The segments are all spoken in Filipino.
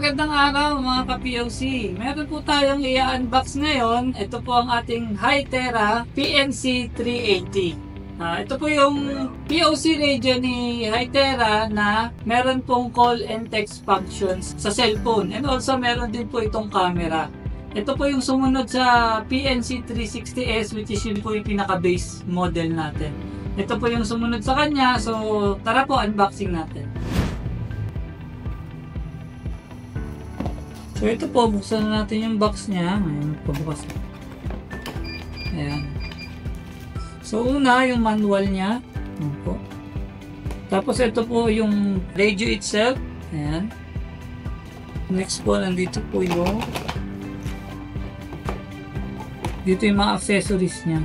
magandang araw mga ka-POC. Meron po tayong i-unbox ngayon. Ito po ang ating Hytera PNC 380. Ito po yung POC radio ni Hytera na meron pong call and text functions sa cellphone. And also meron din po itong camera. Ito po yung sumunod sa PNC 360S, which is yun po yung pinaka-base model natin. Ito po yung sumunod sa kanya. So tara po, unboxing natin. So ito po, buksan natin yung box niya. Ayan, pabukas. Ayan. So una, yung manual niya. Ayan po. Tapos ito po yung radio itself. Ayan. Next po, nandito po yung dito yung mga accessories niya.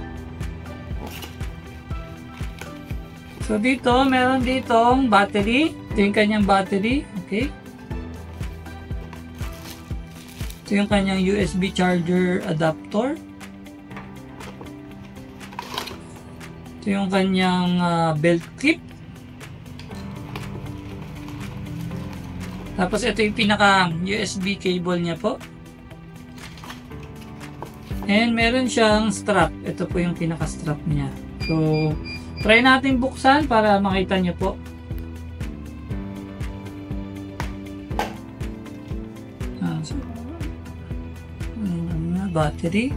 So dito, meron ditong battery. Ito yung kanyang battery. Okay. Ito yung kanyang USB charger adapter. Ito yung kanyang belt clip. Tapos ito yung pinaka USB cable niya po. And meron siyang strap. Ito po yung pinaka strap niya. So, try natin buksan para makita nyo po. Battery.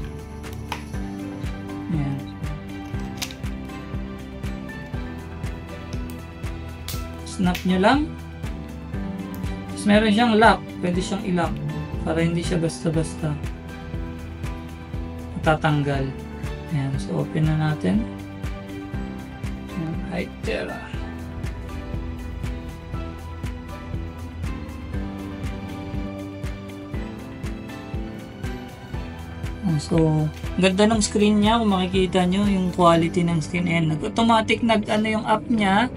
Ayan. Snap nyo lang. Tapos meron siyang lock. Pwede siyang i-lock para hindi siya basta-basta matatanggal. Ayan. So open na natin. Ayan. Hytera. So, ganda ng screen niya. Kung makikita nyo yung quality ng screen. And automatic nag-ano yung app niya,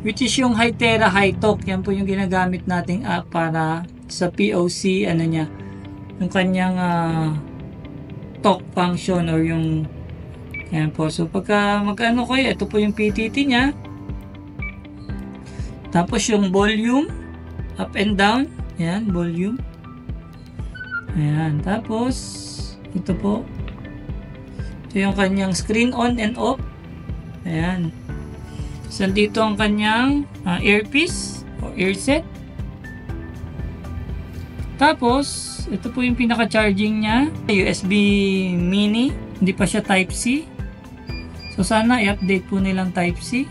which is yung Hytera HiTalk. Yan po yung ginagamit nating app para sa POC, ano niya, yung kanyang talk function or yung yan po. So, pagka mag-ano ko, ito po yung PTT niya. Tapos yung volume, up and down. Yan, volume. Ayan, tapos ito po. Ito yung kanyang screen on and off. Ayan. So, dito ang kanyang earpiece o earset. Tapos, ito po yung pinaka-charging niya. USB mini. Hindi pa siya Type-C. So, sana i-update po nilang Type-C.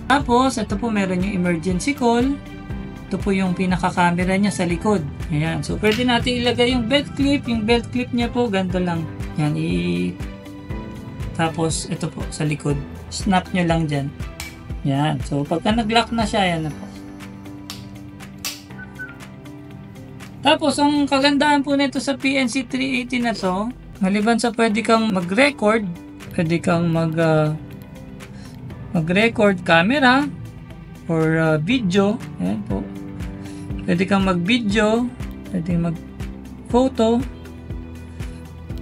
Tapos, ito po meron yung emergency call. Ito po yung pinaka-camera niya sa likod. Ayan. So, pwede natin ilagay yung belt clip. Yung belt clip niya po, ganito lang. Ayan. Tapos, ito po, sa likod. Snap nyo lang dyan. Ayan. So, pagka nag-lock na siya, ayan na po. Tapos, ang kagandahan po nito sa PNC 380 na to, maliban sa pwede kang mag-record, pwede kang mag-record camera or video. Ayan po. Pwede kang mag-video, pwede mag-photo,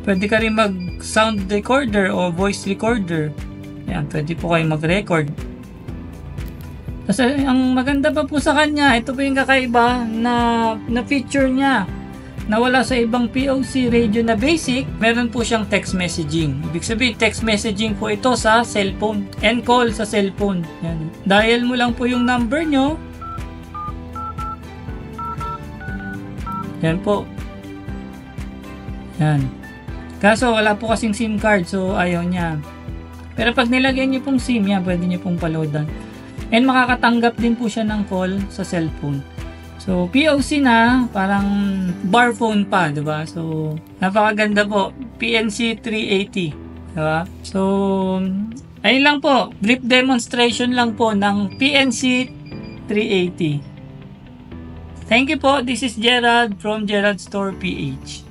pwede ka rin mag-sound recorder o voice recorder. Ayan, pwede po kayo mag-record. Kasi ang maganda pa po sa kanya, ito po yung kakaiba na feature niya na wala sa ibang POC radio na basic. Meron po siyang text messaging. Ibig sabihin, text messaging po ito sa cellphone and call sa cellphone. Ayan. Dial mo lang po yung number nyo. Yan po. Yan. Kaso wala po kasing SIM card, so ayaw niya. Pero pag nilagyan niyo pong SIM, yan, pwede niyo pong paloadan. And makakatanggap din po siya ng call sa cellphone. So POC na, parang bar phone pa, diba? So napakaganda po. PNC 380. Diba? So ayun lang po. Brief demonstration lang po ng PNC 380. Thank you po. This is Gerald from Gerald Store PH.